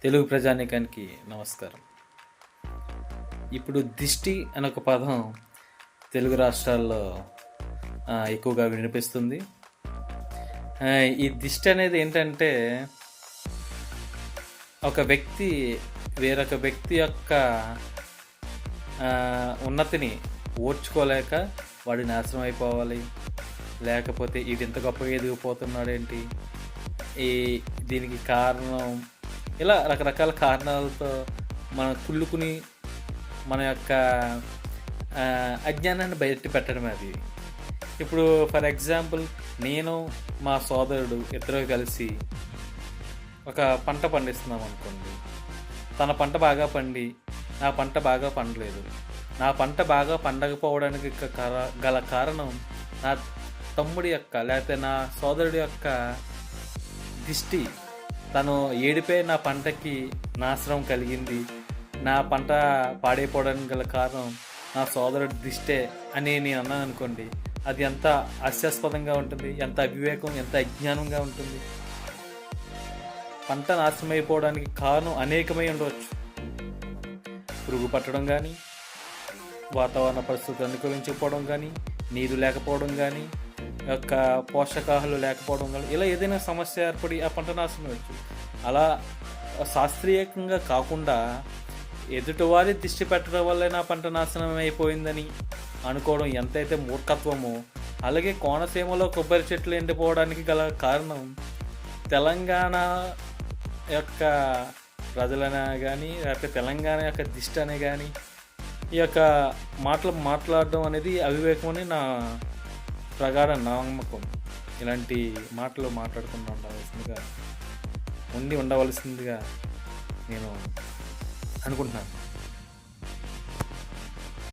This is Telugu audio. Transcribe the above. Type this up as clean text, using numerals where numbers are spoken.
తెలుగు ప్రజానీకానికి నమస్కారం. ఇప్పుడు దిష్టి అనే ఒక పదం తెలుగు రాష్ట్రాల్లో ఎక్కువగా వినిపిస్తుంది. ఈ దిష్టి అనేది ఏంటంటే ఒక వ్యక్తి వేరొక వ్యక్తి యొక్క ఉన్నతిని ఓర్చుకోలేక వాడి నాశనం అయిపోవాలి, లేకపోతే ఇది ఇంత గొప్పగా ఎదిగిపోతున్నాడేంటి, దీనికి కారణం, ఇలా రకరకాల కారణాలతో మనం కుళ్ళుకుని మన యొక్క అజ్ఞానాన్ని బయట పెట్టడం అది. ఇప్పుడు ఫర్ ఎగ్జాంపుల్, నేను మా సోదరుడు ఇద్దరు కలిసి ఒక పంట పండిస్తున్నాం అనుకోండి. తన పంట బాగా పండి నా పంట బాగా పండలేదు. నా పంట బాగా పండకపోవడానికి గల కారణం నా తమ్ముడి యొక్క లేకపోతే నా సోదరుడి యొక్క దిష్టి. తను ఏడిపే నా పంటకి నాశనం కలిగింది, నా పంట పాడైపోవడానికి గల కారణం నా సోదరుడి దిష్టే అని నేను అన్నాను అనుకోండి. అది ఎంత హాస్యాస్పదంగా ఉంటుంది, ఎంత అవివేకం, ఎంత అజ్ఞానంగా ఉంటుంది. పంట నాశనం అయిపోవడానికి కారణం అనేకమై ఉండవచ్చు. పురుగు పట్టడం కానీ, వాతావరణ పరిస్థితులు అనుకూలించకపోవడం కానీ, నీరు లేకపోవడం కానీ, యొక్క పోషకాలు లేకపోవడం కానీ, ఇలా ఏదైనా సమస్య ఏర్పడి ఆ పంట నాశనం అవ్వచ్చు. అలా శాస్త్రీయంగా కాకుండా ఎదుటివారి దిష్టి పెట్టడం వల్ల నా పంట నాశనం అయిపోయిందని అనుకోవడం ఎంతైతే మూర్ఖత్వమో, అలాగే కోనసీమలో కొబ్బరి చెట్లు ఎండిపోవడానికి గల కారణం తెలంగాణ యొక్క ప్రజలనే కానీ, లేకపోతే తెలంగాణ యొక్క దిష్టి అనే కానీ, ఈ యొక్క మాట్లాడడం అనేది అవివేకం అని నా ప్రగాఢ నమ్మకం. ఇలాంటి మాటలు మాట్లాడకుండా ఉండవలసిందిగా నేను అనుకుంటున్నాను.